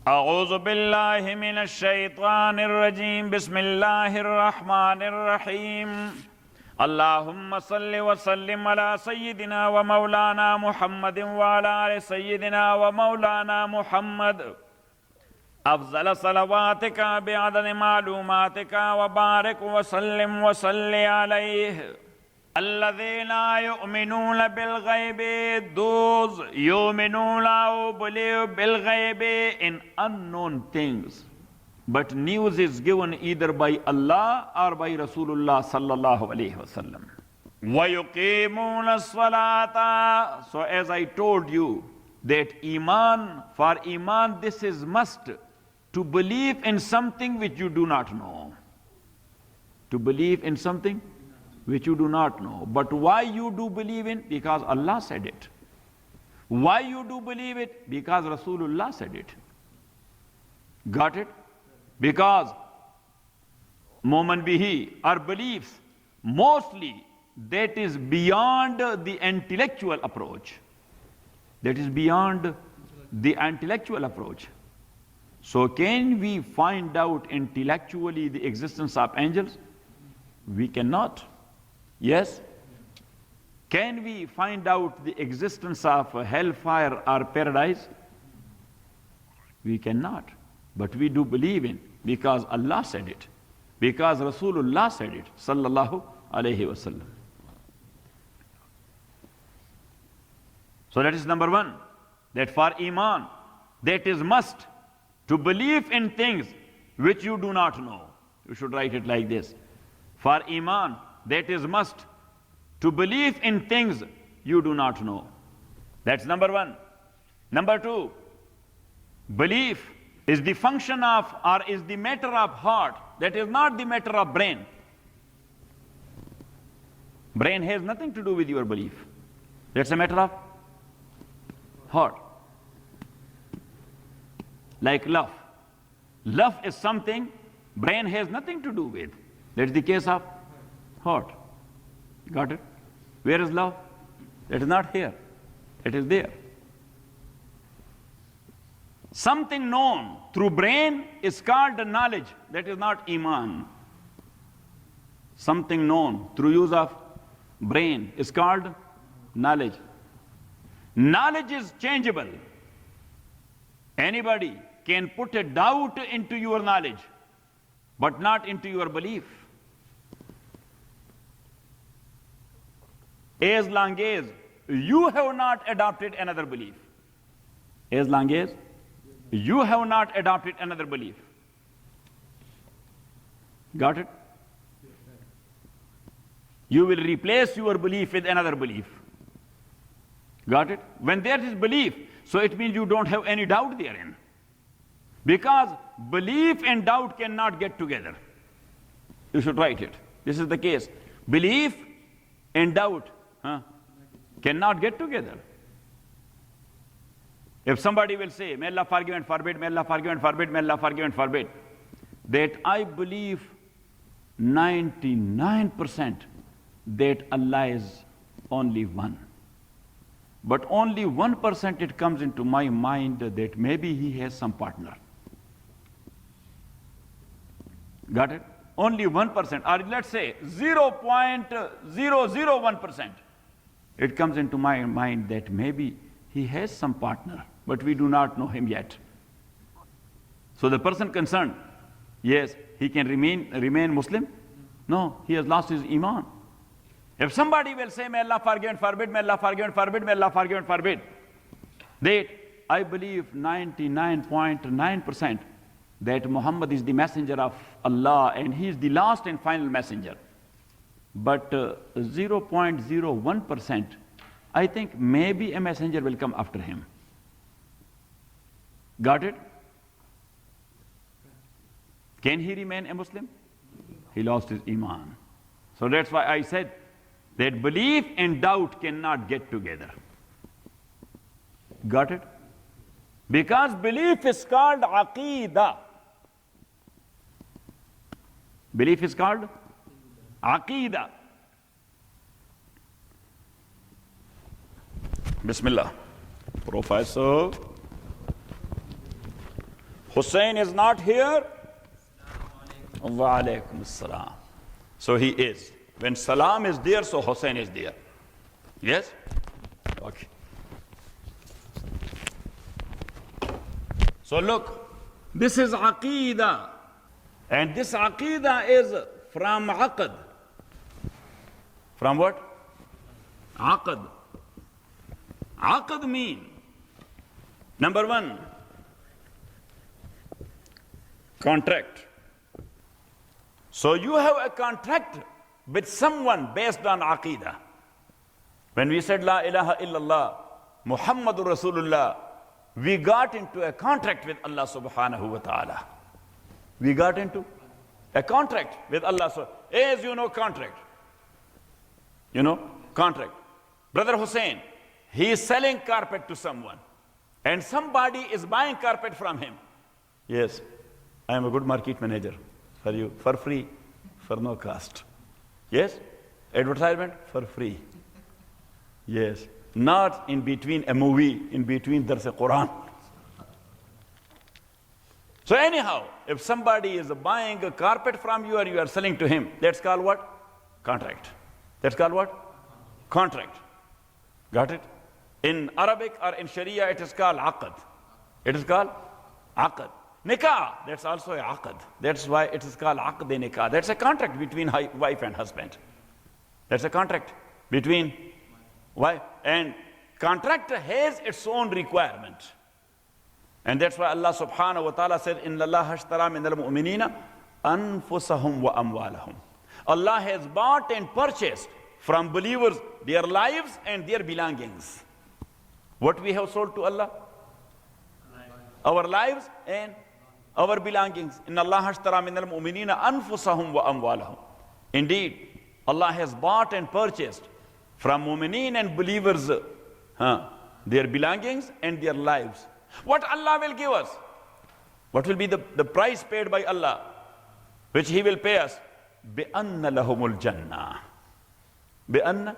أعوذ بالله من الشيطان الرجيم بسم الله الرحمن الرحيم اللهم صل وسلم على سيدنا ومولانا محمد وعلى آل سيدنا ومولانا محمد أفضل صلواتك بعدد معلوماتك وبارك وسلم وصل عليه الذين لا يؤمنون بالغيب those يؤمنون or believe بالغيب in unknown things, but news is given either by Allah or by Rasulullah sallallahu alayhi wasallam. وَيُقِيمُونَ الصَّلَاةَ. So as I told you that Iman, for Iman this is must, to believe in something which you do not know. To believe in something which you do not know. But why you do believe in? Because Allah said it. Why you do believe it? Because Rasulullah said it. Got it? Because Moman bihi, our beliefs, mostly that is beyond the intellectual approach. That is beyond the intellectual approach. So can we find out intellectually the existence of angels? We cannot. Yes? Can we find out the existence of hellfire or paradise? We cannot. But we do believe in, because Allah said it, because Rasulullah said it, sallallahu alayhi wasallam. So that is number one, that for Iman, that is must, to believe in things which you do not know. You should write it like this. For Iman, that is must, to believe in things you do not know. That's number one. Number two, belief is the function of, or is the matter of heart. That is not the matter of brain. Brain has nothing to do with your belief. That's a matter of heart. Like love. Love is something brain has nothing to do with. That's the case of heart. Got it? Where is love? It is not here. It is there. Something known through brain is called knowledge. That is not Iman. Something known through use of brain is called knowledge. Knowledge is changeable. Anybody can put a doubt into your knowledge, but not into your belief. As long as you have not adopted another belief. As long as you have not adopted another belief. Got it? You will replace your belief with another belief. Got it? When there is belief, so it means you don't have any doubt therein. Because belief and doubt cannot get together. You should write it. This is the case. Belief and doubt cannot get together. If somebody will say, may Allah forgive and forbid, may Allah forgive and forbid, may Allah forgive and forbid, that I believe 99% that Allah is only one. But only 1% it comes into my mind that maybe he has some partner. Got it? Only 1%, or let's say 0.001%. It comes into my mind that maybe he has some partner, but we do not know him yet. So the person concerned, yes, he can remain Muslim? No, he has lost his Iman. If somebody will say, may Allah forgive and forbid, may Allah forgive and forbid, may Allah forgive and forbid, that I believe 99.9% that Muhammad is the messenger of Allah and he is the last and final messenger. But 0.01%, I think maybe a messenger will come after him. Got it? Can he remain a Muslim? He lost his Iman. So that's why I said that belief and doubt cannot get together. Got it? Because belief is called aqeedah. Belief is called aqeedah. Bismillah. Professor. Hussein is not here? Wa alaikum assalam. So he is. When salam is there, so Hussein is there. Yes? Okay. So look, this is aqeedah. And this aqeedah is from aqd. From what? Aqd. Aqd mean, number one, contract. So you have a contract with someone based on aqeedah. When we said La ilaha illallah, Muhammadur Rasulullah, we got into a contract with Allah subhanahu wa ta'ala. We got into a contract with Allah. As you know, contract. You know, contract. Brother Hussein, he is selling carpet to someone, and somebody is buying carpet from him. Yes, I am a good market manager for you, for free, for no cost. Yes, advertisement for free. Yes, not in between a movie, in between there's a Quran. So anyhow, if somebody is buying a carpet from you or you are selling to him, that's called what? Contract. That's called what? Contract. Got it? In Arabic or in Sharia, it is called aqd. It is called aqd. Nikah, that's also a aqd. That's why it is called aqd nikah. That's a contract between wife and husband. That's a contract between wife. And contract has its own requirement. And that's why Allah subhanahu wa ta'ala said, Inna Allah hashtara min al-mu'minina anfusahum wa amwalahum. Allah has bought and purchased from believers their lives and their belongings. What we have sold to Allah? Our lives and our belongings. Inna Allah hashtara min al-mu'minina anfusahum wa amwalahum. Indeed, Allah has bought and purchased from mu'mineen and believers their belongings and their lives. What Allah will give us? What will be the price paid by Allah, which He will pay us? بِأَنَّ لَهُمُ الْجَنَّةِ بِأَنَّ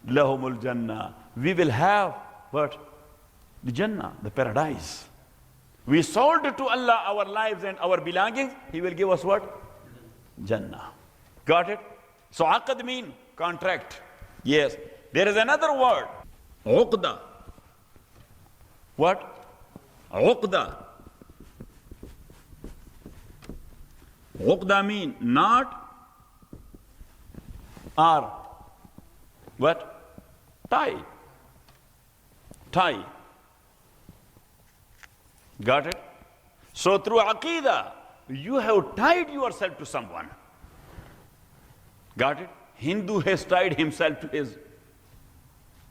لَهُمُ الْجَنَّةِ. We will have what? The Jannah, the paradise. We sold to Allah our lives and our belongings. He will give us what? Jannah. Got it? So aqd mean contract. Yes. There is another word. Uqda. What? Uqda. Uqda mean knot or what? Tie. Tie. Got it? So through aqeedah, you have tied yourself to someone. Got it? Hindu has tied himself to his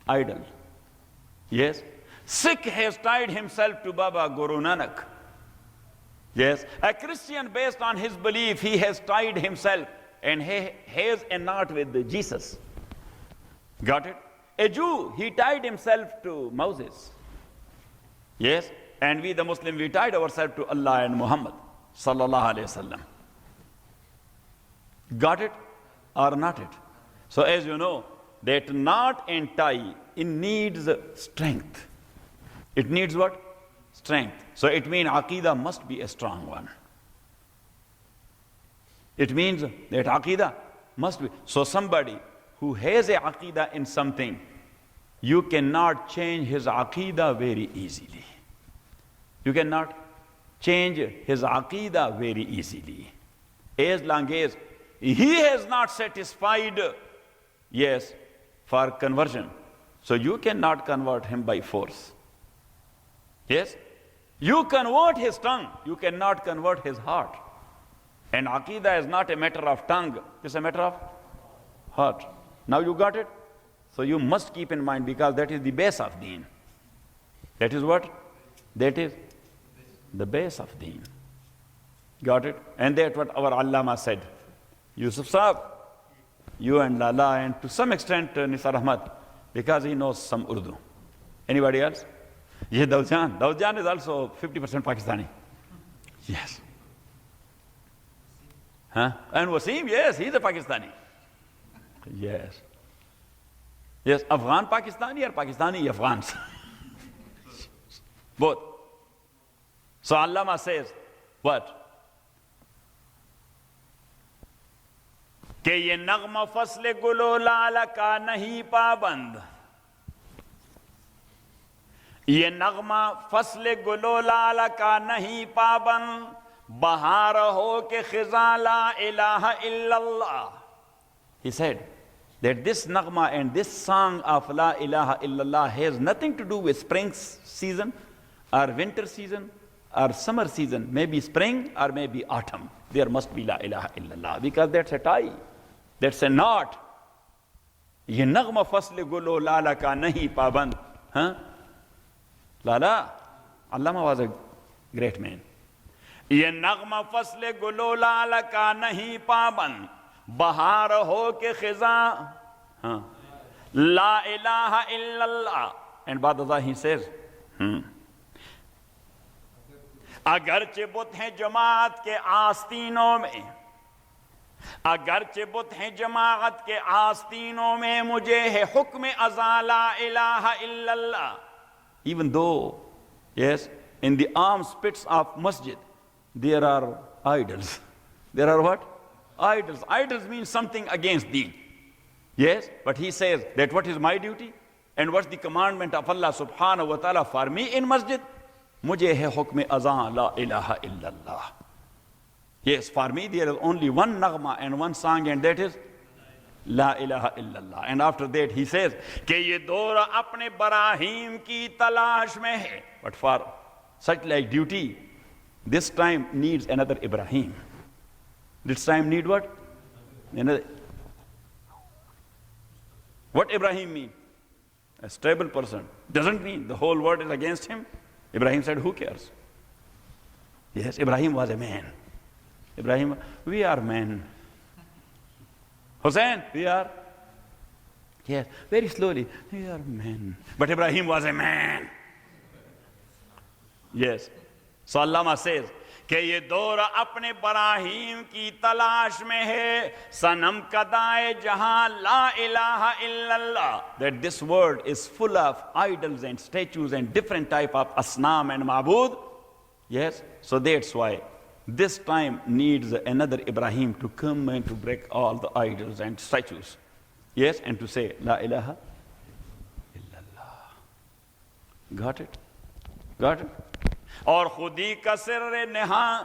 idol. Yes? Sikh has tied himself to Baba Guru Nanak. Yes? A Christian, based on his belief, he has tied himself and he has a knot with Jesus. Got it? A Jew, he tied himself to Moses. Yes? And we, the Muslim, we tied ourselves to Allah and Muhammad sallallahu alayhi wasallam. Got it or not it? So as you know, that knot and tie, it needs strength. It needs what? Strength. So it means aqeedah must be a strong one. It means that aqeedah must be. So somebody who has a aqeedah in something, you cannot change his aqeedah very easily. You cannot change his aqeedah very easily. As long as he has not satisfied, yes, for conversion. So you cannot convert him by force. Yes? You convert his tongue, you cannot convert his heart. And aqeedah is not a matter of tongue, it's a matter of heart. Now you got it? So you must keep in mind, because that is the base of deen. That is what? That is the base of deen. Got it? And that's what our Allama said. Yusuf Saab, you and Lala, and to some extent Nisar Ahmad, because he knows some Urdu. Anybody else? Yeah, Daud Jan is also 50% Pakistani. Yes. Huh? And Wasim, yes, he's a Pakistani. Yes. Yes, Afghan Pakistani or Pakistani Afghans. Both. So Allama says What? کہ یہ نغمہ فصل گل و لال کا نہیں پابند. یہ نغمہ فصل گل و لال کا نہیں پابند. بہار ہو کہ خزاں لا الہ الا اللہ. He said that this nagma and this song of La ilaha illallah has nothing to do with spring season or winter season or summer season. Maybe spring or maybe autumn. There must be La ilaha illallah, because that's a tie. That's a knot. یہ نغمہ فصل گلو لالا کا نہیں پابند. Huh? Lala, Allama was a great man. یہ نغمہ فصل گلو لالا کا نہیں پابند. بہار ہو کے خزاں لا الہ الا اللہ. And بعد he says, اگرچہ بت ہیں جماعت کے آستینوں میں, اگرچہ بت ہیں جماعت کے آستینوں میں, مجھے ہے حکم ازا لا الہ الا اللہ. Even though, yes, in the arms pits of masjid, there are idols. There are what? Idols. Idols mean something against thee. Yes, but he says that what is my duty and what's the commandment of Allah subhanahu wa ta'ala for me in masjid? Mujhe hai hukm azan la ilaha illallah. Yes, for me there is only one nagma and one song, and that is La ilaha illallah. And after that he says کہ یہ دور اپنے براہیم کی تلاش میں ہے. But for such like duty, this time needs another Ibrahim. This time need what? Another. What Ibrahim mean? A stable person. Doesn't mean the whole world is against him. Ibrahim said, who cares? Yes, Ibrahim was a man. Ibrahim, we are men. Hussein, we are. Yes, very slowly, we are men. But Ibrahim was a man. Yes. So Allama says, کہ یہ دور اپنے براہیم کی تلاش میں ہے, صنم کدائے جہاں لا الہ الا اللہ. That this world is full of idols and statues and different type of asnam and ma'bud. Yes, so that's why this time needs another Ibrahim to come and to break all the idols and statues. Yes, and to say La ilaha illallah. Got it? Got it? اور خودی کا سر نہاں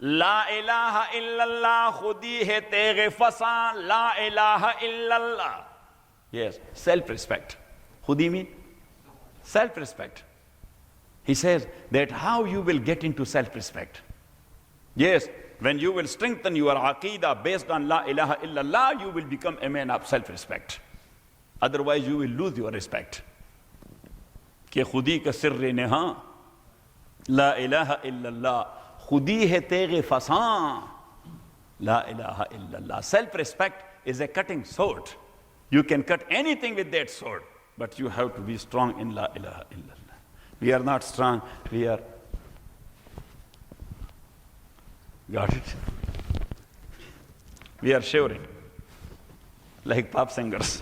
لا الہ الا اللہ, خودی ہے تیغ فساں لا الہ الا اللہ. Yes, self-respect. Khudi mean self-respect. He says that how you will get into self-respect. Yes, when you will strengthen your aqidah based on La ilaha illallah, you will become a man of self-respect. Otherwise you will lose your respect. کہ خودی کا سر نہاں لا الہ الا اللہ, خودی ہے تیغ فساں لا الہ الا اللہ. Self-respect is a cutting sword. You can cut anything with that sword, but you have to be strong in La ilaha illallah. We are not strong, we are. Got it? We are shivering like pop singers.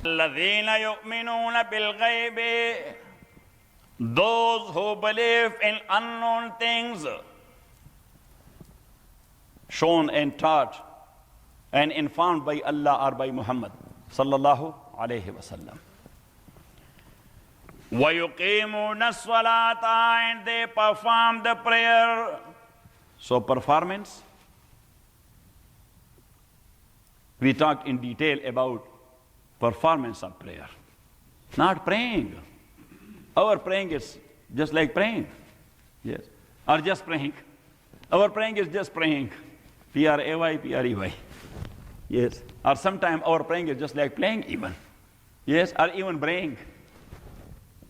الذين يؤمنون بالغيب, those who believe in unknown things, shown and taught and informed by Allah or by Muhammad sallallahu alayhi wa sallam. وَيُقِيمُونَ الصَّلَاةَ, and they perform the prayer. So performance, we talked in detail about performance of prayer, not praying. Our praying is just like praying. Yes. Or just praying. Our praying is just praying. P-R-A-Y, P-R-E-Y. Yes. Or sometimes our praying is just like playing even. Yes. Or even praying.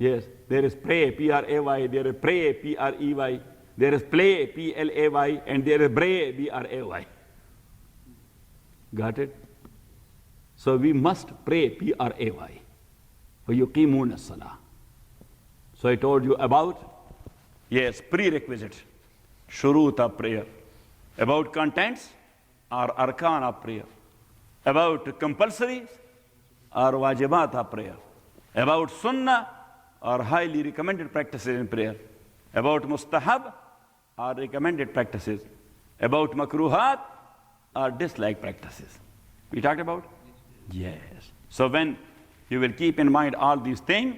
Yes. There is pray, P-R-A-Y. There is pray, P-R-E-Y. There is play, P-L-A-Y. And there is bray, B-R-A-Y. Got it? So we must pray, P-R-A-Y. وَيُقِيمُونَ الصَّلَاةَ. So I told you about, yes, prerequisite, shurut of prayer, about contents or arkan of prayer, about compulsories or wajibat of prayer, about sunnah or highly recommended practices in prayer, about mustahab are recommended practices, about makruhat are disliked practices. We talked about? Yes. So when you will keep in mind all these things,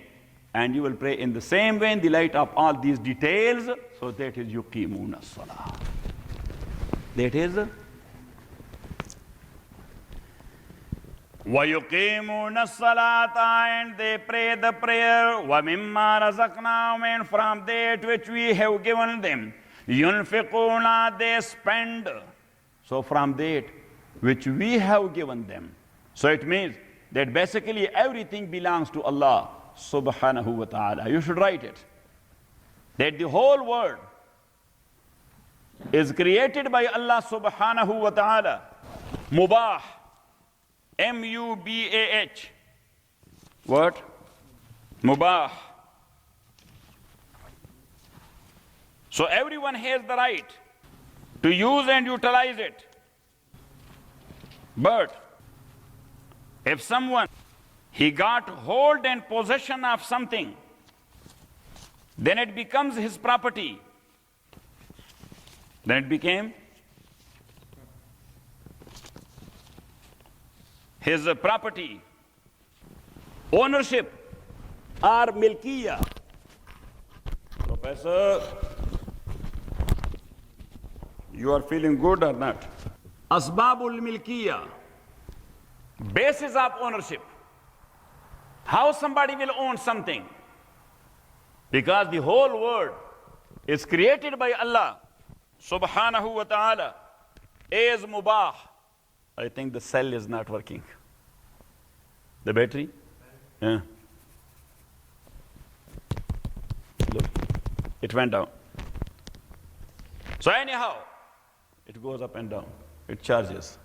and you will pray in the same way in the light of all these details, so that is yuqimuna salah. That is وَيُقِيمُونَ الصَّلَاةَ, and they pray the prayer, وَمِمَّا رَزَقْنَاهُمْ, and from that which we have given them, يُنْفِقُونَ, they spend. So from that which we have given them. So it means that basically everything belongs to Allah subhanahu wa ta'ala. You should write it. That the whole world is created by Allah subhanahu wa ta'ala. Mubah. M-U-B-A-H. What? Mubah. So everyone has the right to use and utilize it. But if someone, he got hold and possession of something, then it becomes his property. Then it became his property. Ownership or milkiya. Professor, you are feeling good or not? Asbabul milkiya, basis of ownership. How somebody will own something? Because the whole world is created by Allah subhanahu wa ta'ala as mubah. I think the cell is not working. The battery? Yeah. Look, it went down. So anyhow, it goes up and down. It charges.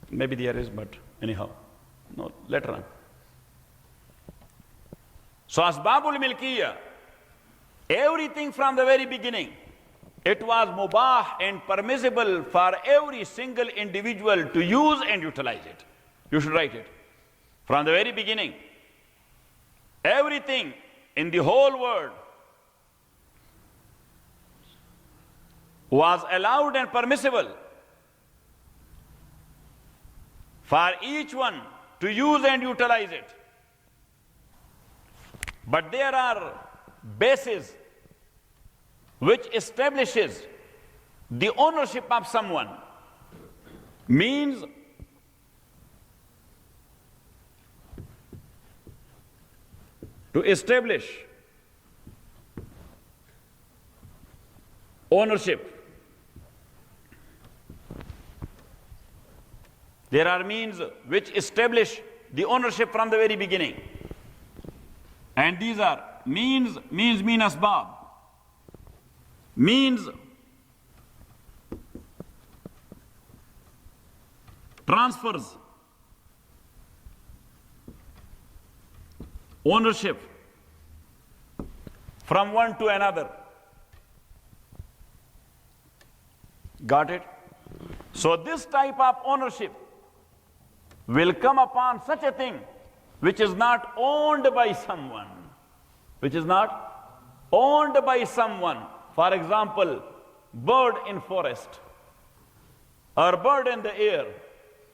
Maybe there is, but anyhow. No, later on. So asbabul milkiya, everything from the very beginning, it was mubah and permissible for every single individual to use and utilize it. You should write it. From the very beginning, everything in the whole world was allowed and permissible for each one to use and utilize it. But there are bases which establishes the ownership of someone. Means to establish ownership. There are means which establish the ownership from the very beginning. And these are means asbab. Means transfers ownership from one to another. Got it? So this type of ownership will come upon such a thing which is not owned by someone. Which is not owned by someone. For example, bird in forest, or bird in the air,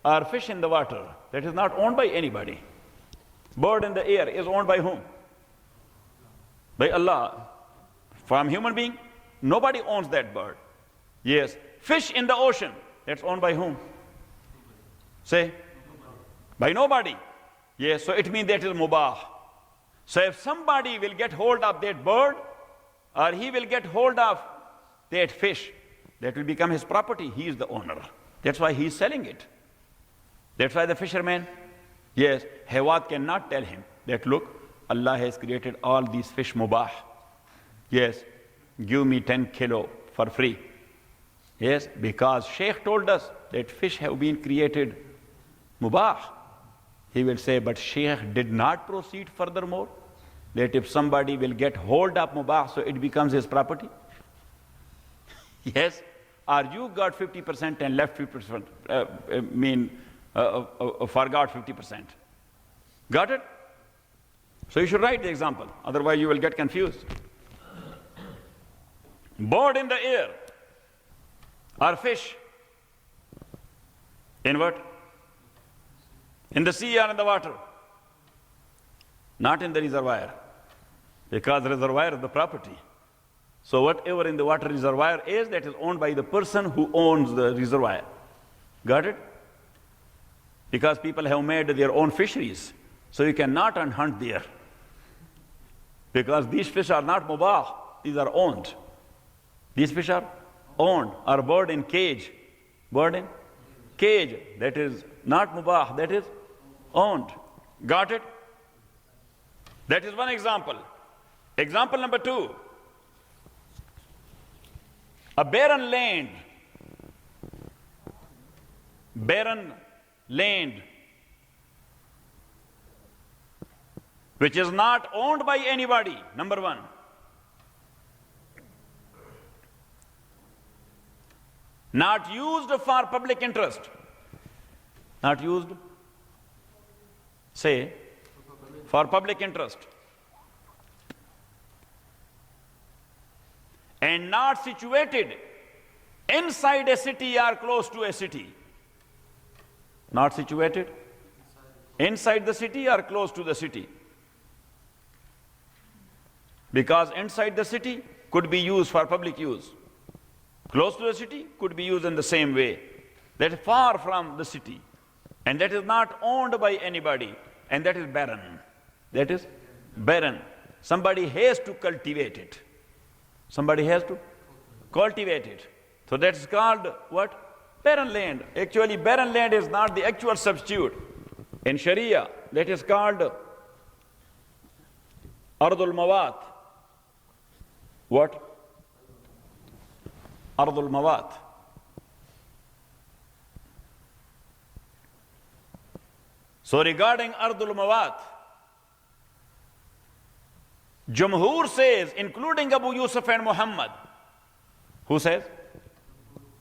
or fish in the water. That is not owned by anybody. Bird in the air is owned by whom? By Allah. From human being, nobody owns that bird. Yes. Fish in the ocean, that's owned by whom? Say? By nobody. Yes, so it means that is mubah. So if somebody will get hold of that bird, or he will get hold of that fish, that will become his property. He is the owner. That's why he is selling it. That's why the fisherman, yes, Hewat cannot tell him that, look, Allah has created all these fish mubah. Yes, give me 10 kilo for free. Yes, because Shaykh told us that fish have been created mubah. He will say, but Shaykh did not proceed furthermore, that if somebody will get hold of mubah, so it becomes his property. Yes, or you got 50% and left 50%, forgot 50%. Got it? So you should write the example, otherwise you will get confused. bird in the air, or fish in what? In the sea or in the water? Not in the reservoir, because the reservoir is the property. So whatever in the water reservoir is, that is owned by the person who owns the reservoir. Got it? Because people have made their own fisheries, so you cannot hunt there. Because these fish are not mubah, these are owned. These fish are owned, or bird in cage. Bird in cage, that is not mubah, that is owned. Got it? That is one example. Example number two. A barren land. Barren land, which is not owned by anybody, number one. Not used for public interest. Not used, say, for public interest. And not situated inside a city or close to a city. Not situated inside the city or close to the city. Because inside the city could be used for public use. Close to the city could be used in the same way. That is far from the city. And that is not owned by anybody. And that is barren. That is barren. Somebody has to cultivate it. Somebody has to cultivate it. So that's called what? Barren land. Actually, barren land is not the actual substitute. In Sharia, that is called Ardul Mawat. What? Ardul Mawat. So regarding Ardul Mawat, Jumhur says, including Abu Yusuf and Muhammad. Who says?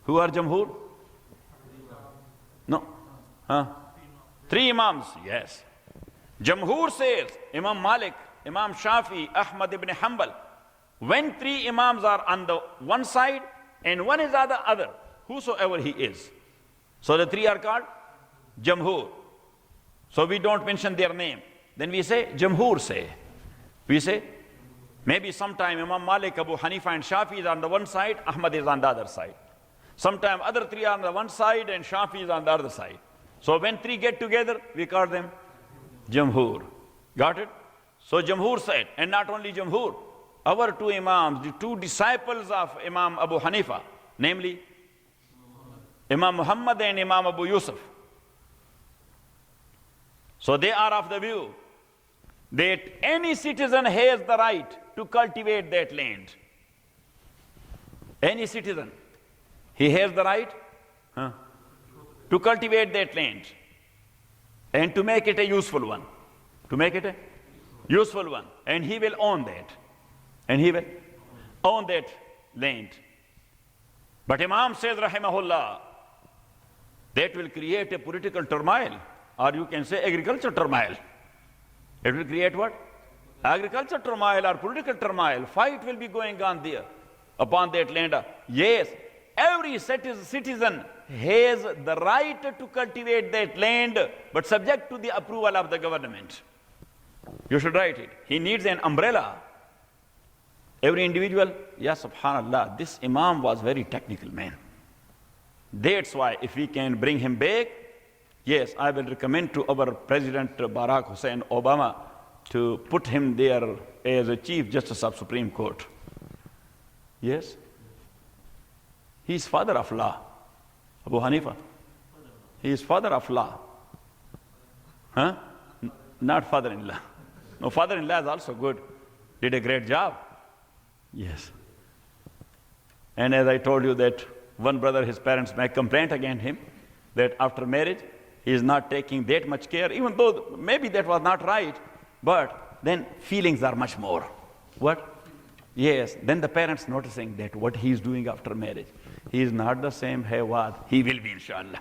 Who are Jumhur? No. Huh? Three Imams, yes. Jumhur says, Imam Malik, Imam Shafi, Ahmad ibn Hanbal. When three Imams are on the one side and one is on the other, whosoever he is. So the three are called Jumhur. So we don't mention their name. Then we say, Jumhur say. We say, maybe sometime Imam Malik, Abu Hanifa and Shafi is on the one side, Ahmad is on the other side. Sometime other three are on the one side and Shafi is on the other side. So when three get together, we call them Jumhur. Got it? So Jumhur said, and not only Jumhur, our two Imams, the two disciples of Imam Abu Hanifa, namely Imam Muhammad and Imam Abu Yusuf. So they are of the view that any citizen has the right to cultivate that land. Any citizen, he has the right to cultivate that land and to make it a useful one. To make it a useful one. And he will own that. And he will own that land. But Imam says, rahimahullah, that will create a political turmoil, or you can say agricultural turmoil. It will create what? Agricultural turmoil or political turmoil. Fight will be going on there upon that land. Yes, every citizen has the right to cultivate that land, but subject to the approval of the government. You should write it. He needs an umbrella. Every individual, yeah, subhanallah, this Imam was very technical man. That's why if we can bring him back, yes, I will recommend to our President Barack Hussein Obama to put him there as a Chief Justice of Supreme Court. Yes. He is father of law. Abu Hanifa. He is father of law. Huh? Not father-in-law. No, father-in-law is also good. Did a great job. Yes. And as I told you that one brother, his parents make complaint against him that after marriage, he is not taking that much care, even though maybe that was not right, but then feelings are much more. What? Yes, then the parents noticing that what he is doing after marriage, he is not the same hayawad, he will be inshallah.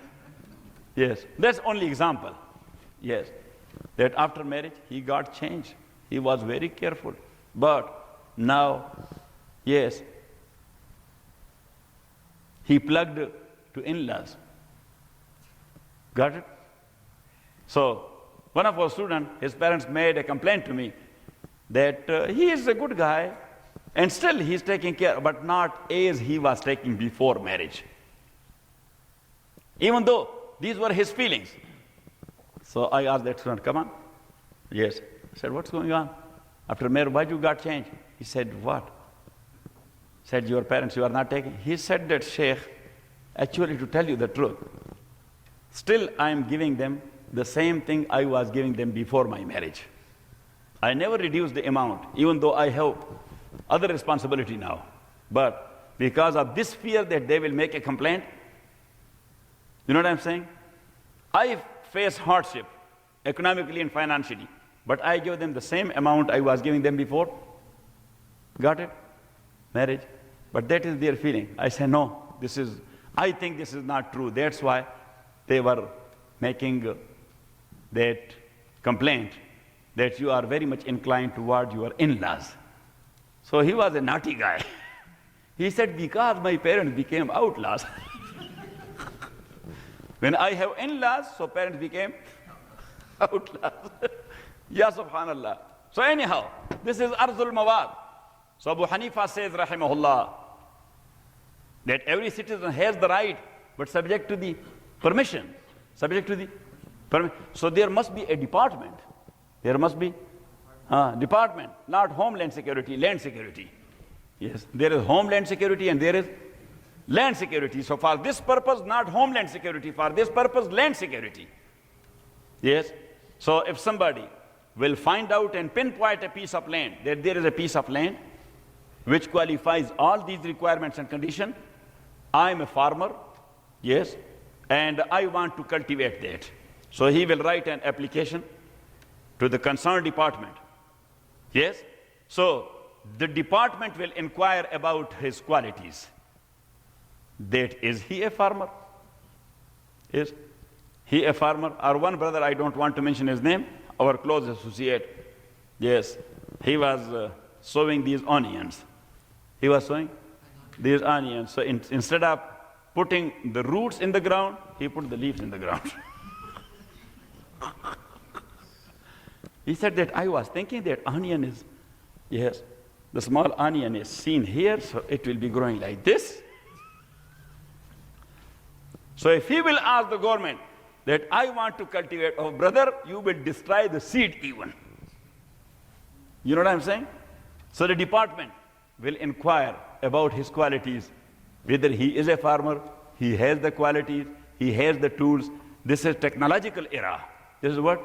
Yes, that's only example. Yes, that after marriage he got changed. He was very careful. But now, yes, he plugged to in-laws. Got it? So, one of our students, his parents made a complaint to me that he is a good guy and still he's taking care, but not as he was taking before marriage. Even though these were his feelings. So I asked that student, come on. Yes. I said, what's going on? After marriage, why you got changed? He said, what? Said, your parents, you are not taking. He said that, Sheikh, actually to tell you the truth, still I am giving them the same thing I was giving them before my marriage. I never reduced the amount, even though I have other responsibility now. But because of this fear that they will make a complaint, you know what I'm saying? I face hardship, economically and financially, but I give them the same amount I was giving them before. Got it? Marriage. But that is their feeling. I say, no, I think this is not true. That's why they were making that complaint that you are very much inclined toward your in-laws. So he was a naughty guy. He said, because my parents became outlaws. When I have in-laws, so parents became outlaws. Ya subhanallah. So anyhow, this is Arzul Mawad. So Abu Hanifa says, rahimahullah, that every citizen has the right, but subject to the permission. Subject to the permission. So there must be a department. There must be a department, not homeland security, land security. Yes, there is homeland security and there is land security. So for this purpose, not homeland security. For this purpose, land security. Yes. So if somebody will find out and pinpoint a piece of land, that there is a piece of land which qualifies all these requirements and conditions, I am a farmer, yes, and I want to cultivate that. So he will write an application to the concerned department. Yes. So the department will inquire about his qualities. That is he a farmer? Is he a farmer? Or one brother, I don't want to mention his name, our close associate, yes, he was sowing these onions. He was sowing these onions. So instead of putting the roots in the ground, he put the leaves in the ground. He said that I was thinking that onion is, yes, the small onion is seen here, so it will be growing like this. So if he will ask the government that I want to cultivate, oh brother, you will destroy the seed even. You know what I'm saying? So the department will inquire about his qualities, whether he is a farmer, he has the qualities, he has the tools. This is technological era. This is what?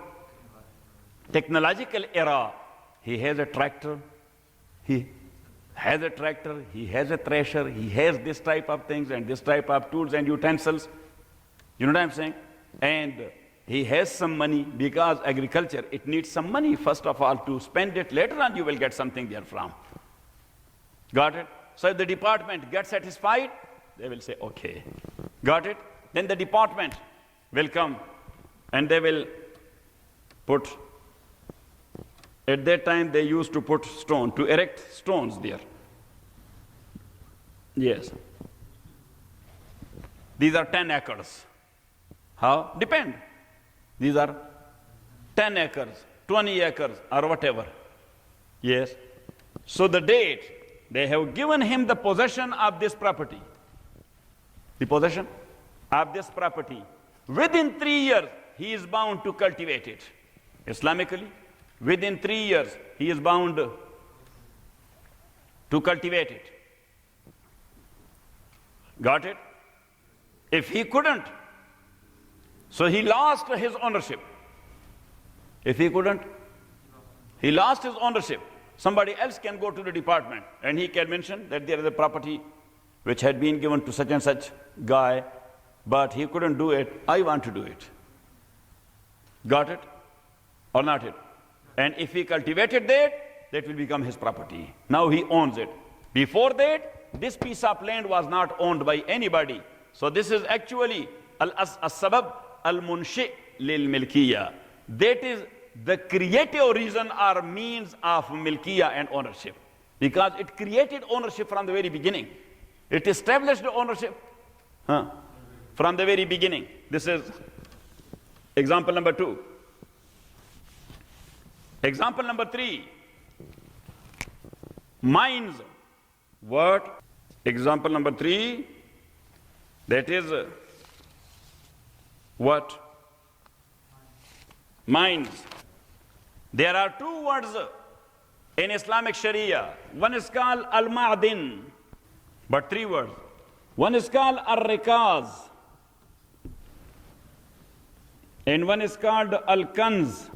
Technological era. He has a tractor, he has a thresher, he has this type of things and this type of tools and utensils. You know what I'm saying? And he has some money, because agriculture, it needs some money first of all to spend it. Later on you will get something therefrom. Got it? So if the department gets satisfied, they will say, okay. Got it? Then the department will come and they will put, at that time they used to put stone, to erect stones there. Yes. These are 10 acres. How? Depend. These are 10 acres, 20 acres, or whatever. Yes. So the date, they have given him the possession of this property. The possession of this property. Within 3 years, he is bound to cultivate it. Islamically, within 3 years, he is bound to cultivate it. Got it? If he couldn't, so he lost his ownership. If he couldn't, he lost his ownership. Somebody else can go to the department and he can mention that there is a property which had been given to such and such guy, but he couldn't do it. I want to do it. Got it? Or not it? And if he cultivated that, that will become his property. Now he owns it. Before that, this piece of land was not owned by anybody. So this is actually al-sabab al-munshi lil-milkiya. That is the creative reason or means of milkiya and ownership. Because it created ownership from the very beginning. It established ownership Huh? From the very beginning. This is example number 2. Example number 3. Minds. What? Example number 3. That is what? Minds. There are 2 words in Islamic Sharia. One is called al-ma'din, but 3 words. One is called al-rikaz, and one is called al-kanz.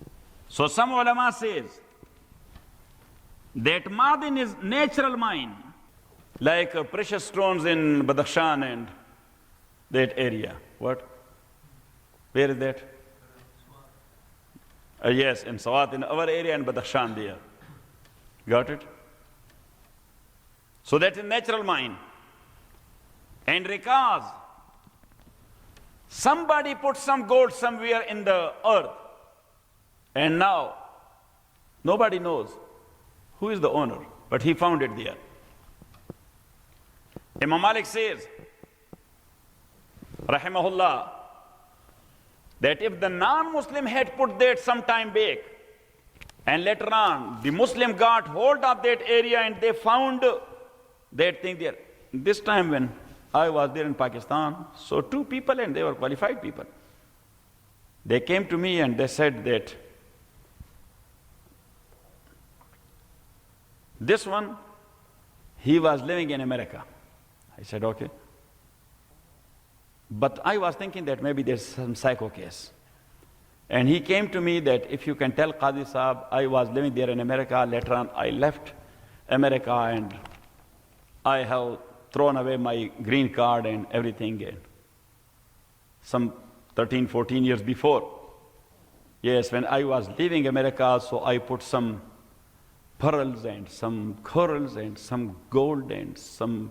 So some ulama says that ma'din is natural mine, like precious stones in Badakhshan and that area. What? Where is that? Yes, in Sawat, in our area, in Badakhshan there. Got it? So that is natural mine. And rikaz, somebody put some gold somewhere in the earth, and now nobody knows who is the owner, but he found it there. Imam Malik says, rahimahullah, that if the non-Muslim had put that some time back, and later on the Muslim got hold of that area and they found that thing there. This time when I was there in Pakistan, so 2 people, and they were qualified people. They came to me and they said that this one, he was living in America. I said, okay. But I was thinking that maybe there's some psycho case. And he came to me that if you can tell Qazi Sahab, I was living there in America, later on I left America and I have thrown away my green card and everything. And some 13, 14 years before. Yes, when I was leaving America, so I put some pearls and some corals and some gold and some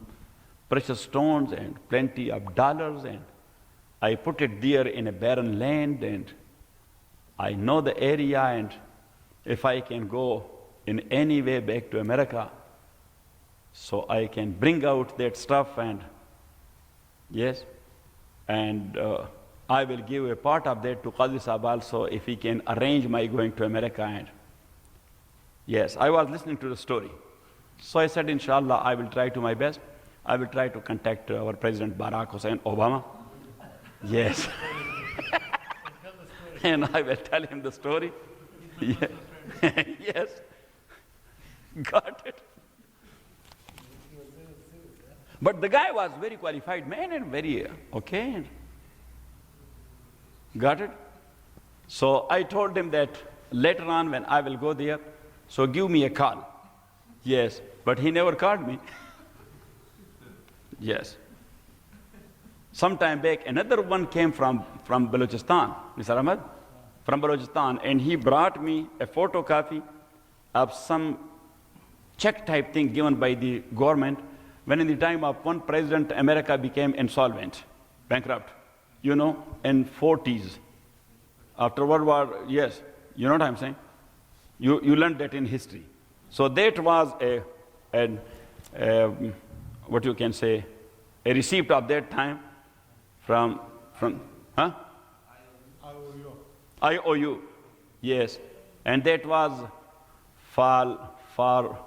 precious stones and plenty of dollars, and I put it there in a barren land, and I know the area, and if I can go in any way back to America, so I can bring out that stuff, and yes, and I will give a part of that to Qazi Sahab also if he can arrange my going to America. And yes, I was listening to the story. So I said, inshallah, I will try to my best. I will try to contact our President Barack Hussein Obama. Yes. And I will tell him the story. Yeah. Yes. Got it. But the guy was very qualified man and very okay. Got it? So I told him that later on when I will go there, so give me a call. Yes. But he never called me. Yes. Some time back, another one came from Balochistan, Mr. Ahmad, from Balochistan, and he brought me a photocopy of some check type thing given by the government when in the time of one president, America became insolvent, bankrupt, you know, in 40s. After World War, yes, you know what I'm saying? You learned that in history. So that was what you can say, a receipt of that time from huh? IOU, yes. And that was for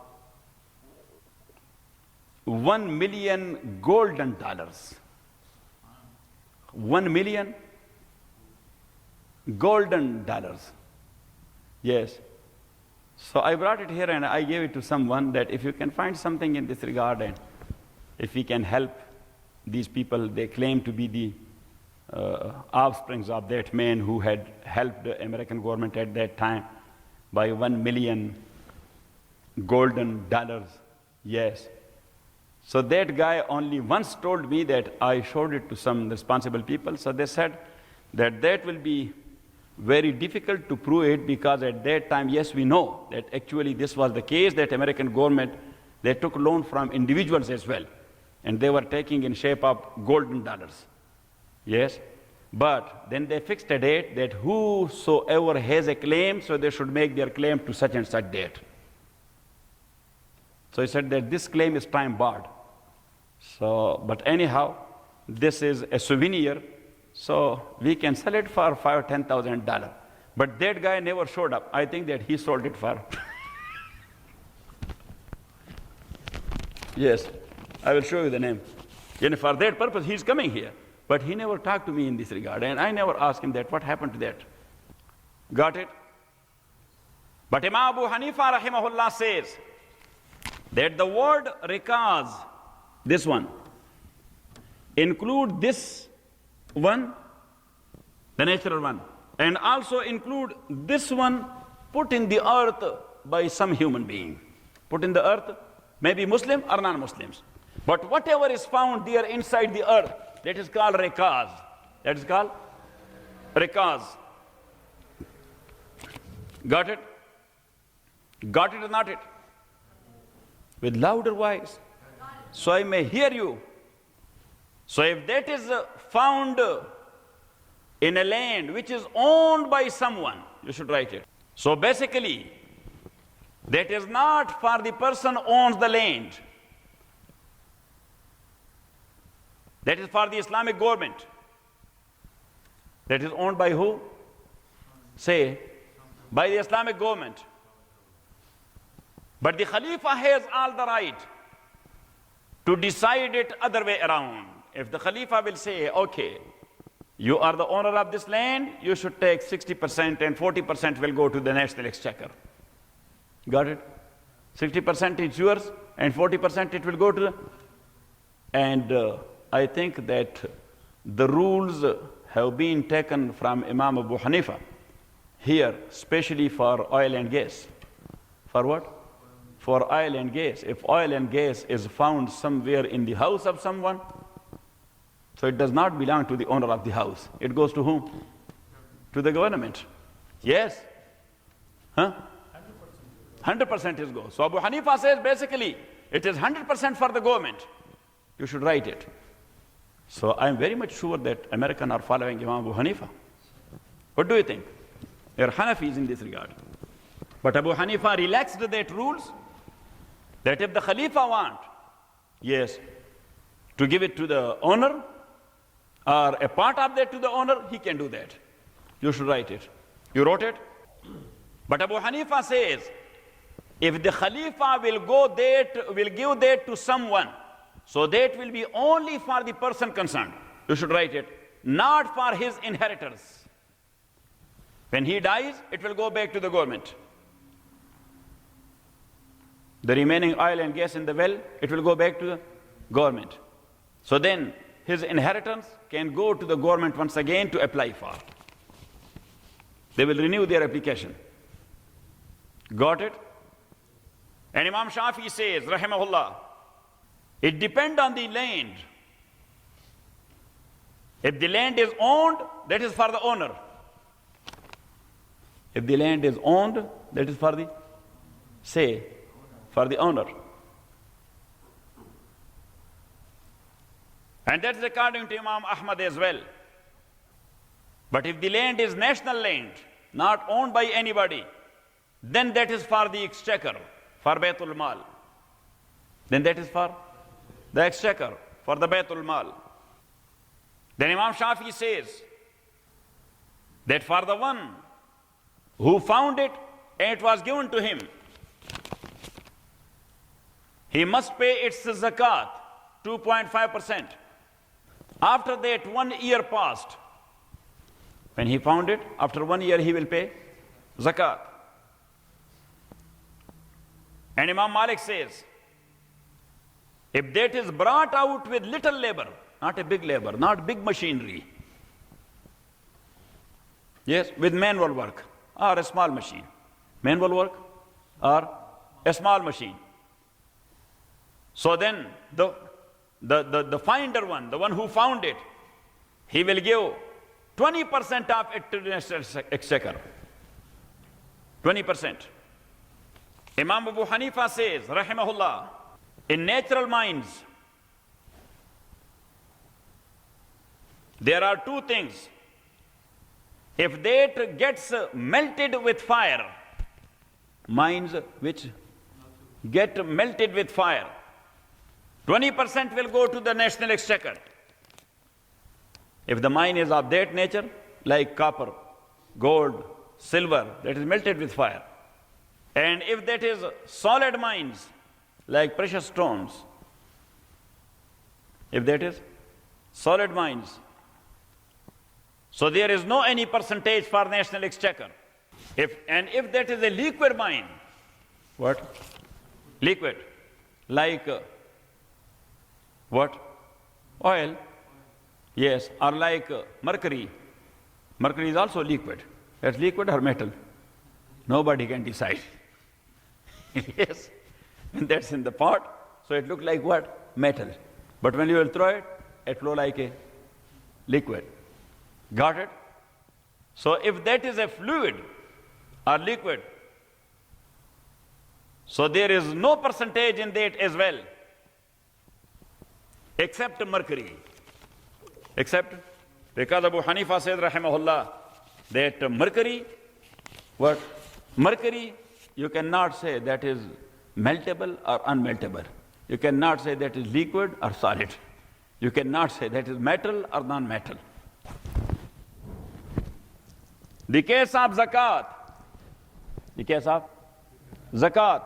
$1 million golden dollars. 1 million golden dollars. Yes. So I brought it here and I gave it to someone that if you can find something in this regard and if we can help these people, they claim to be the offsprings of that man who had helped the American government at that time by 1 million golden dollars. Yes. So that guy only once told me that I showed it to some responsible people. So they said that that will be very difficult to prove it because at that time, yes, we know that actually this was the case, that American government, they took loan from individuals as well. And they were taking in shape of golden dollars. Yes. But then they fixed a date that whosoever has a claim, so they should make their claim to such and such date. So he said that this claim is time barred. So, but anyhow, this is a souvenir, so we can sell it for $5,000 or $10,000. But that guy never showed up. I think that he sold it for. Yes, I will show you the name. And for that purpose, he's coming here. But he never talked to me in this regard, and I never asked him that, what happened to that? Got it? But Imam Abu Hanifa rahimahullah says that the word rikaz, this one, include this one, the natural one, and also include this one put in the earth by some human being. Put in the earth, maybe Muslim or non-Muslims. But whatever is found there inside the earth, that is called rikaz. That is called rikaz. Got it? Got it or not it? With louder voice, so I may hear you. So if that is found in a land which is owned by someone, you should write it. So basically, that is not for the person who owns the land. That is for the Islamic government. That is owned by who? Say, by the Islamic government. But the Khalifa has all the right to decide it other way around. If the Khalifa will say, okay, you are the owner of this land, you should take 60% and 40% will go to the National Exchequer. Got it? 60% is yours and 40% it will go to the... And I think that the rules have been taken from Imam Abu Hanifa here, especially for oil and gas. For what? For oil and gas. If oil and gas is found somewhere in the house of someone, so it does not belong to the owner of the house. It goes to whom? To the government. Yes? Huh? 100% is goes. So Abu Hanifa says basically it is 100% for the government. You should write it. So I am very much sure that Americans are following Imam Abu Hanifa. What do you think? They are Hanafis in this regard. But Abu Hanifa relaxed that rules that if the Khalifa want, yes, to give it to the owner or a part of that to the owner, he can do that. You should write it. You wrote it? But Abu Hanifa says, if the Khalifa will give that to someone, so that will be only for the person concerned. You should write it. Not for his inheritors. When he dies, it will go back to the government. The remaining oil and gas in the well, it will go back to the government. So then, his inheritance can go to the government once again to apply for. They will renew their application. Got it? And Imam Shafi says, rahimahullah, it depends on the land. If the land is owned, that is for the owner. If the land is owned, that is for the, say, for the owner. And that is according to Imam Ahmad as well. But if the land is national land, not owned by anybody, then that is for the exchequer, for Baytul Mal. Then that is for the exchequer, for the Baytul Mal. Then Imam Shafi says that for the one who found it and it was given to him, he must pay its zakat, 2.5%. After that, 1 year passed. When he found it, after 1 year he will pay zakat. And Imam Malik says, if that is brought out with little labor, not a big labor, not big machinery, yes, with manual work or a small machine, manual work or a small machine. So then the finder one, the one who found it, he will give 20% of it to the National Exchequer. 20%. Imam Abu Hanifa says, rahimahullah, in natural minds, there are two things. If that gets melted with fire, minds which get melted with fire, 20% will go to the National Exchequer. If the mine is of that nature, like copper, gold, silver, that is melted with fire. And if that is solid mines, like precious stones, if that is solid mines, so there is no any percentage for national exchequer. If that is a liquid mine, what? Liquid, like what? Oil, yes, or like mercury. Mercury is also liquid. That's liquid or metal? Nobody can decide. Yes, when that's in the pot, so it looks like what? Metal. But when you will throw it, it flow like a liquid. Got it? So if that is a fluid or liquid, so there is no percentage in that as well, except mercury. Except, because Abu Hanifa said, rahimahullah, that mercury, what? Mercury, you cannot say that is meltable or unmeltable. You cannot say that is liquid or solid. You cannot say that is metal or non-metal. The case of zakat. The case of zakat.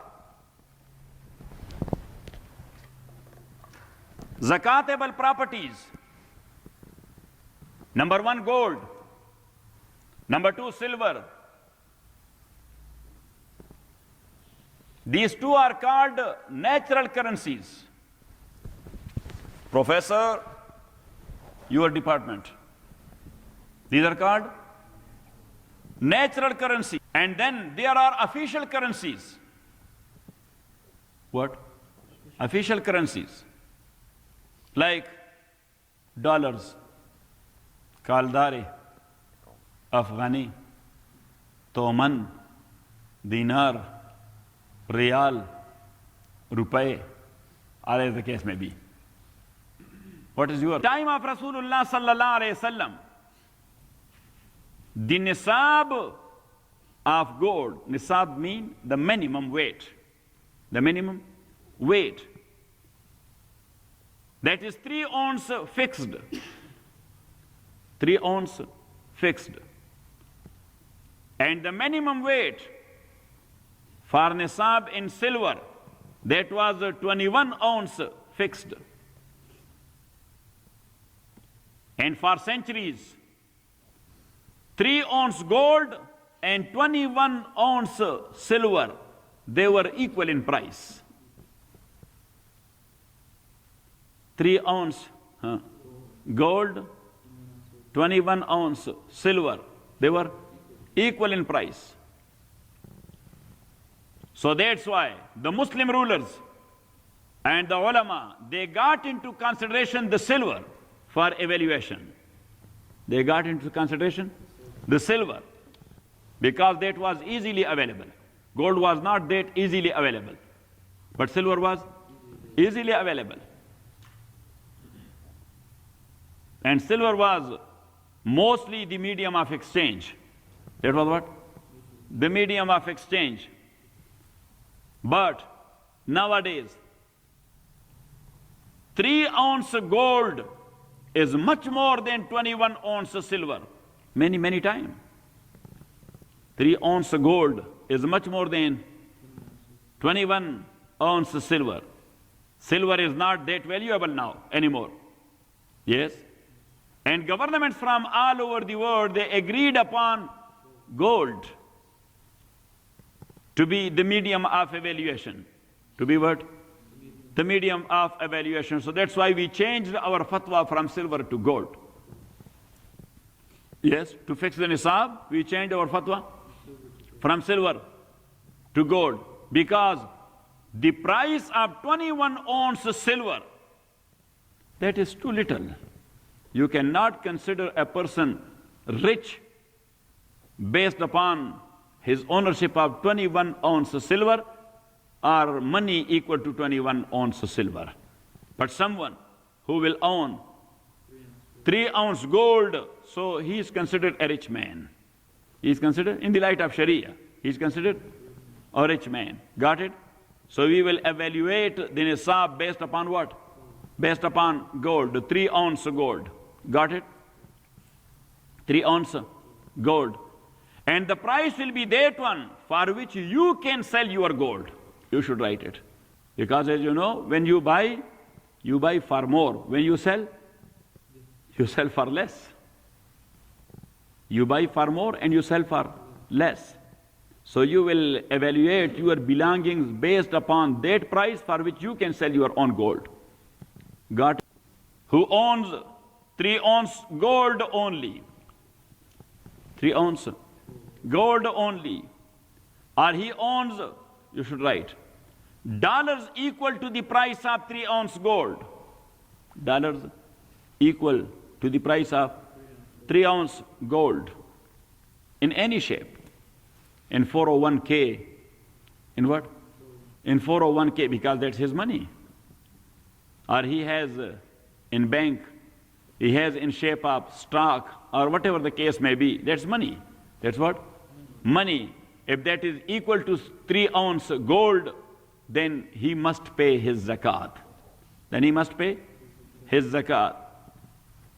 Zakatable properties. Number 1, gold. Number 2, silver. These two are called natural currencies. Professor, your department. These are called natural currency. And then there are official currencies. What? Official currencies. Like dollars, kaldari, Afghani, Toman, dinar, Riyal, Rupee, or as the case may be. What is your time of Rasulullah sallallahu alayhi wasallam? The nisab of gold, nisab mean the minimum weight. The minimum weight. That is 3 ounce fixed. 3 ounce fixed. And the minimum weight for nisab in silver, that was 21 ounce fixed. And for centuries, 3 ounce gold and 21 ounce silver, they were equal in price. 3 ounce gold, 21 ounce silver, they were equal in price. So that's why the Muslim rulers and the ulama, they got into consideration the silver for evaluation. They got into consideration the silver because that was easily available. Gold was not that easily available, but silver was easily available. And silver was mostly the medium of exchange. That was what? The medium of exchange. But nowadays, 3 ounce gold is much more than 21 ounce silver. Many, many times. 3 ounce gold is much more than 21 ounce silver. Silver is not that valuable now anymore. Yes? And governments from all over the world, they agreed upon gold to be the medium of evaluation. To be what? The medium of evaluation. So that's why we changed our fatwa from silver to gold. Yes, to fix the nisab, we changed our fatwa from silver to gold. Because the price of 21 ounce silver, that is too little. You cannot consider a person rich based upon his ownership of 21 ounce silver or money equal to 21 ounce silver. But someone who will own 3 ounce gold, so he is considered a rich man. He is considered, in the light of Sharia, he is considered a rich man. Got it? So we will evaluate the nisab based upon what? Based upon gold, 3 ounce gold. Got it? 3 ounce gold. And the price will be that one for which you can sell your gold. You should write it. Because as you know, when you buy for more. When you sell for less. You buy for more and you sell for less. So you will evaluate your belongings based upon that price for which you can sell your own gold. Got it? Who owns 3 ounce gold only? 3 ounce gold only. Or he owns, you should write, dollars equal to the price of 3 ounce gold. Dollars equal to the price of 3 ounce gold in any shape. In 401k. In what? In 401k, because that's his money. Or he has in bank, he has in shape of stock, or whatever the case may be. That's money. That's what? Money. If that is equal to 3 ounce gold, then he must pay his zakat. Then he must pay his zakat.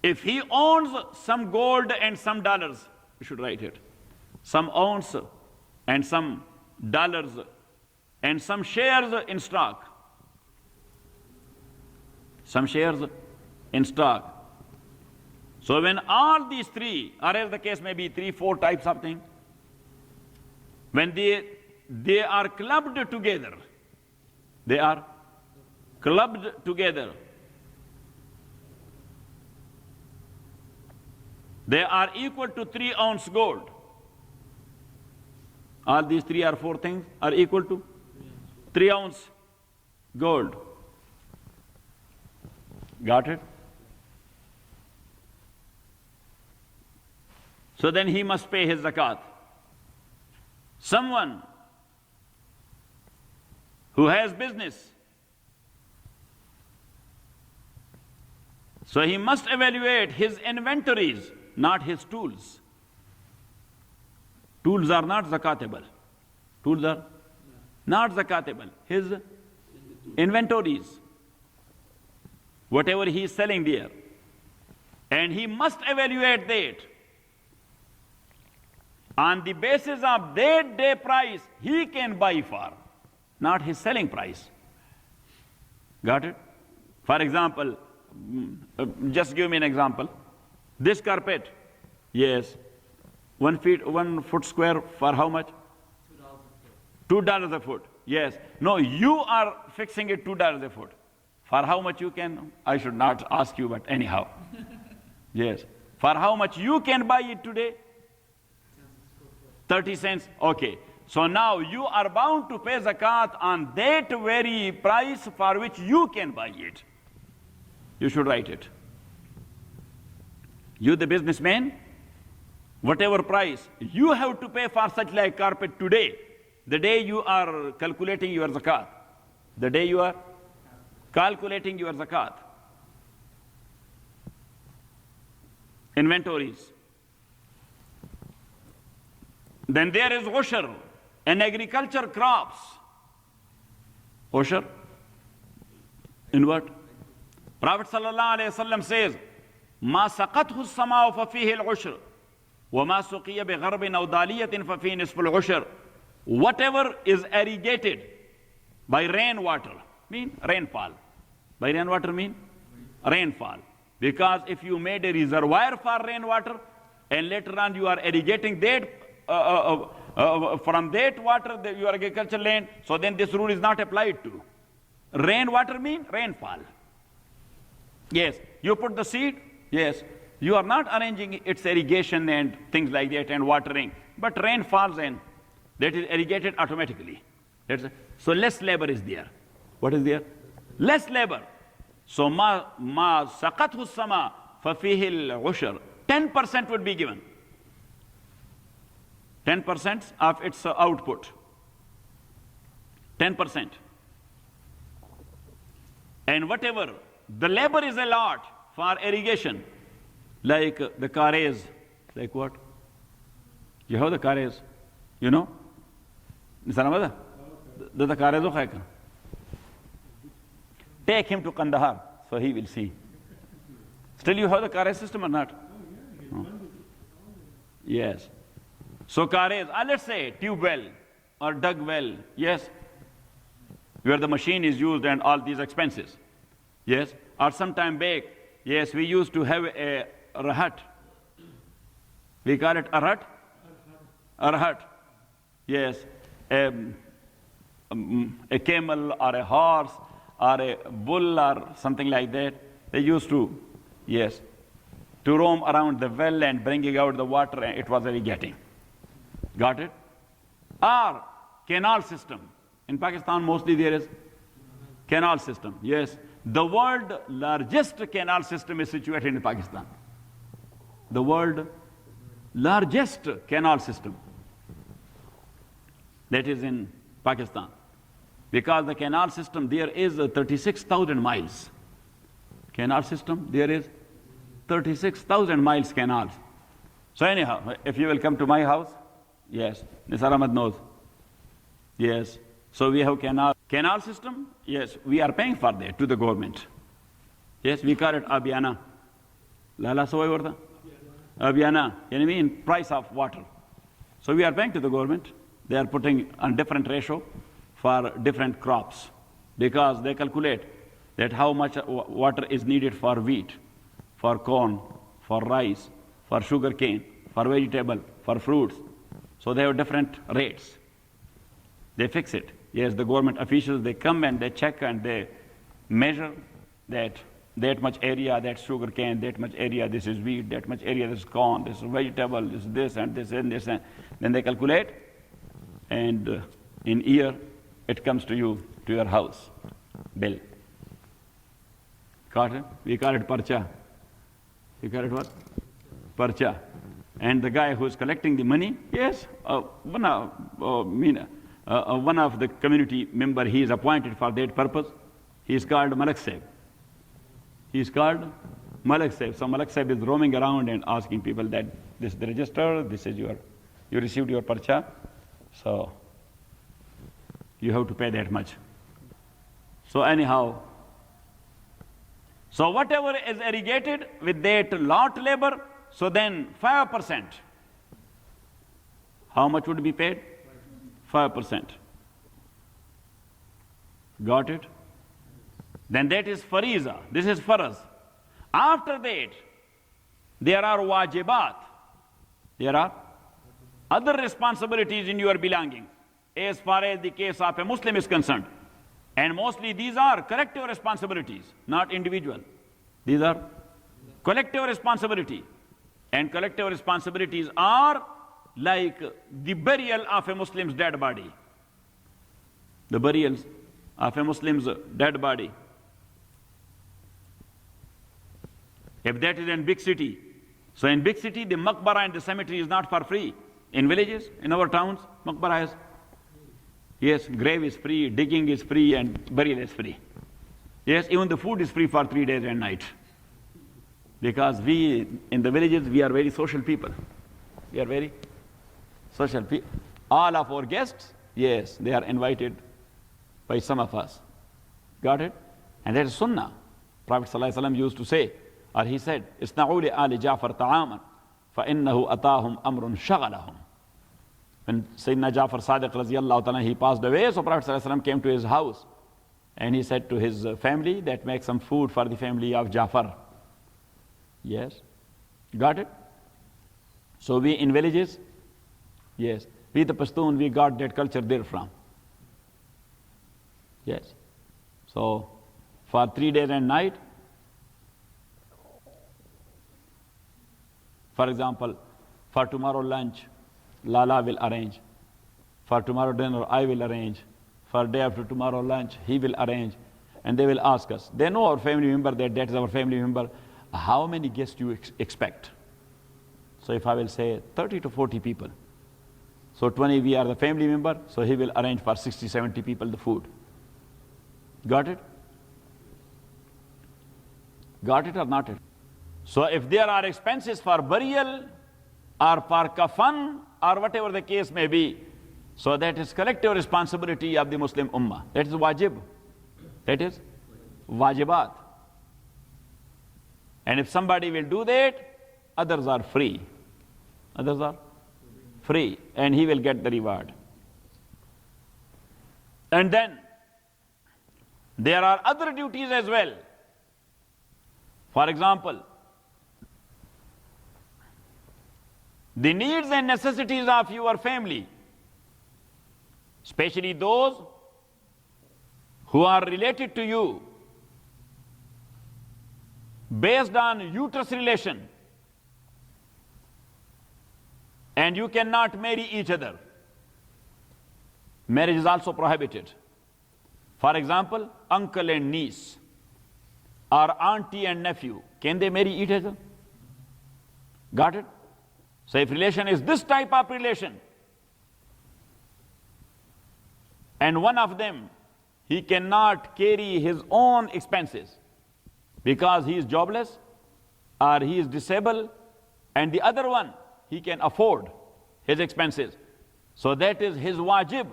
If he owns some gold and some dollars, you should write it. Some ounce and some dollars and some shares in stock. Some shares in stock. So when all these 3, or as the case may be 3, 4 types of things, when they are clubbed together, they are clubbed together, they are equal to 3 ounce gold. All these 3 or 4 things are equal to 3 ounce gold. Got it? So then he must pay his zakat. Someone who has business, so he must evaluate his inventories, not his tools. Tools are not zakatable. Tools are not zakatable. His inventories, whatever he is selling there. And he must evaluate that. On the basis of that day price, he can buy for, not his selling price. Got it? For example, just give me an example. This carpet, yes, 1 foot square for how much? $2 a foot. Yes. No, you are fixing it $2 a foot. For how much you can? I should not ask you, but anyhow. Yes. For how much you can buy it today? 30 cents. Okay. So now you are bound to pay zakat on that very price for which you can buy it. You should write it. You, the businessman, whatever price you have to pay for such like carpet today, the day you are calculating your zakat, the day you are calculating your zakat. Inventories. Then there is ushr in agriculture crops. Ushr in what? Prophet sallallahu alaihi wasallam says, "Ma saqathu as-sama'u fa fihi al-ushr, wa ma suqiya bi gharbin aw daliyatin fa fihi nisfu al-ushr." Whatever is irrigated by rainwater, mean rainfall. By rainwater mean rainfall. Because if you made a reservoir for rainwater and later on you are irrigating that from that water, your agricultural land, so then this rule is not applied to. Rainwater mean rainfall. Yes, you put the seed, yes, you are not arranging its irrigation and things like that and watering, but rain falls in, that is irrigated automatically. So less labor is there. What is there? Less labor. So ma saqathu sama fa fihi al-ushr. 10% would be given. 10% of its output. 10%. And whatever, the labor is a lot for irrigation. Like the carres. Like what? You have the carres, you know? Take him to Kandahar, so he will see. Still you have the carres system or not? No. Yes. So carriage, let's say tube well or dug well, yes, where the machine is used and all these expenses, yes. Or sometime back, yes, we used to have a rahat. We call it a rat? A rahat. Yes. A camel or a horse or a bull or something like that. They used to, yes, to roam around the well and bringing out the water, and it was irrigating. Got it? Or canal system. In Pakistan, mostly there is canal system. Yes. The world's largest canal system is situated in Pakistan. The world's largest canal system. That is in Pakistan. Because the canal system there is 36,000 miles. Canal system, there is 36,000 miles canals. So anyhow, if you will come to my house, yes, Nisar Ahmad knows. Yes, so we have canal system, yes, we are paying for that to the government. Yes, we call it Abiyana. Lala Soy Varda? Abiyana, you know, mean price of water. So we are paying to the government. They are putting on different ratio for different crops because they calculate that how much water is needed for wheat, for corn, for rice, for sugar cane, for vegetable, for fruits. So they have different rates. They fix it. Yes, the government officials, they come and they check and they measure that much area, that's sugar cane, that much area, this is wheat, that much area, this is corn, this is vegetable, this is this and this and this. And then they calculate, and in year, it comes to you, to your house, bill. Got it? We call it parcha. You call it what? Parcha. And the guy who is collecting the money, yes, one of the community member, he is appointed for that purpose. He is called Malak Sahib. He is called Malak Sahib. So Malak Sahib is roaming around and asking people that this is the register, this is you received your parcha, so you have to pay that much. So anyhow, so whatever is irrigated with that lot labor, so then 5%. How much would be paid? 5%. Got it? Then that is fariza. This is faraz. After that, there are wajibat. There are other responsibilities in your belonging, as far as the case of a Muslim is concerned. And mostly these are collective responsibilities, not individual. These are collective responsibility. And collective responsibilities are like the burial of a Muslim's dead body. The burials of a Muslim's dead body. If that is in big city, so in big city, the maqbara and the cemetery is not for free. In villages, in our towns, maqbara is, yes, grave is free, digging is free, and burial is free. Yes, even the food is free for 3 days and night. Because we, in the villages, we are very social people. We are very social people. All of our guests, yes, they are invited by some of us. Got it? And that is sunnah. Prophet ﷺ used to say, or he said, "Isna'u li ali Ja'far ta'aman, fa'innahu atahum amrun shaghalahum." When Sayyidina Ja'far Sadiq radiyallahu ta'ala, he passed away, so Prophet ﷺ came to his house and he said to his family that make some food for the family of Ja'far. Yes. Got it? So we in villages, yes, we the Pashtun, we got that culture there from. Yes. So for 3 days and night, for example, for tomorrow lunch, Lala will arrange. For tomorrow dinner, I will arrange. For day after tomorrow lunch, he will arrange. And they will ask us. They know our family member, that is our family member. How many guests do you expect? So if I will say 30 to 40 people. So 20 we are the family member, so he will arrange for 60, 70 people the food. Got it? Got it or not it? So if there are expenses for burial or for kafan or whatever the case may be, so that is collective responsibility of the Muslim Ummah. That is wajib. That is wajibat. And if somebody will do that, others are free. others are free, and he will get the reward. And then there are other duties as well. For example, the needs and necessities of your family, especially those who are related to you based on uterus relation, and you cannot marry each other. Marriage is also prohibited. For example, uncle and niece, or auntie and nephew, can they marry each other? Got it? So if relation is this type of relation, and one of them, he cannot carry his own expenses because he is jobless or he is disabled, and the other one, he can afford his expenses. So that is his wajib.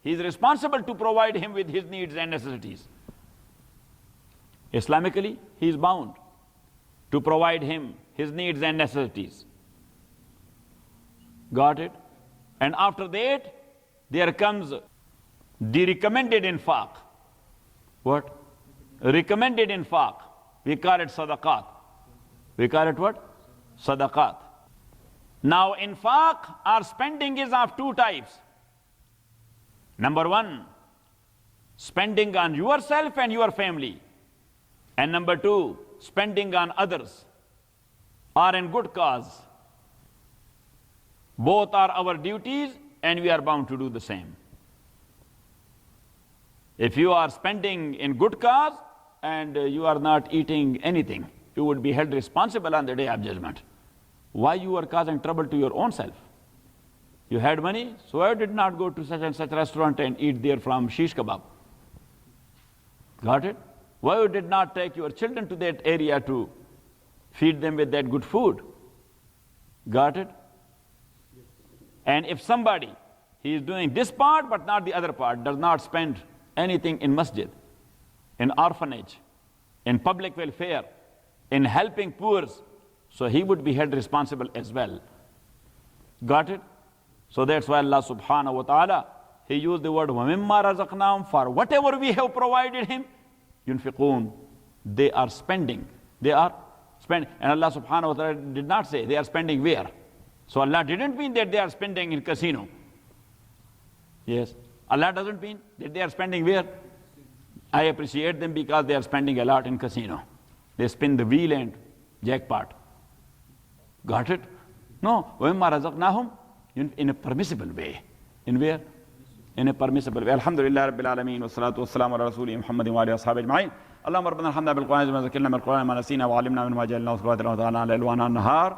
He is responsible to provide him with his needs and necessities. Islamically, he is bound to provide him his needs and necessities. Got it? And after that, there comes the recommended infaq. What? Recommended infaq. We call it sadaqat. We call it what? Sadaqat. Now, infaq or spending is of two types. Number one, spending on yourself and your family. And number two, spending on others or in good cause. Both are our duties, and we are bound to do the same. If you are spending in good cause and you are not eating anything, you would be held responsible on the day of judgment. Why you are causing trouble to your own self? You had money, so I did not go to such and such restaurant and eat there from shish kebab. Got it? Why you did not take your children to that area to feed them with that good food? Got it? And if somebody, he is doing this part but not the other part, does not spend anything in masjid, in orphanage, in public welfare, in helping poor, so he would be held responsible as well. Got it? So that's why Allah subhanahu wa ta'ala, he used the word وَمِمَّا رَزَقْنَاهُمْ, for whatever we have provided him, يُنْفِقُونَ, they are spending. They are spending. And Allah subhanahu wa ta'ala did not say they are spending where. So Allah didn't mean that they are spending in casino. Yes. Allah doesn't mean that they are spending where. I appreciate them because they are spending a lot in casino. They spin the wheel and jackpot. Got it? No. وَمِمَّا رَزَقْنَاهُمْ, in a permissible way. In where? In a permissible way. Alhamdulillah Rabbil Alameen, wa salatu wa salamu ala Rasuli Muhammadin wa alihi wa sahbihi ajma'in. Allahumma rabbana alhamdulillah bil Qur'an wa zakirna bil Qur'an ma nasina wa alimna min ma ja'alna wa sallallahu ala alwana an-nahar.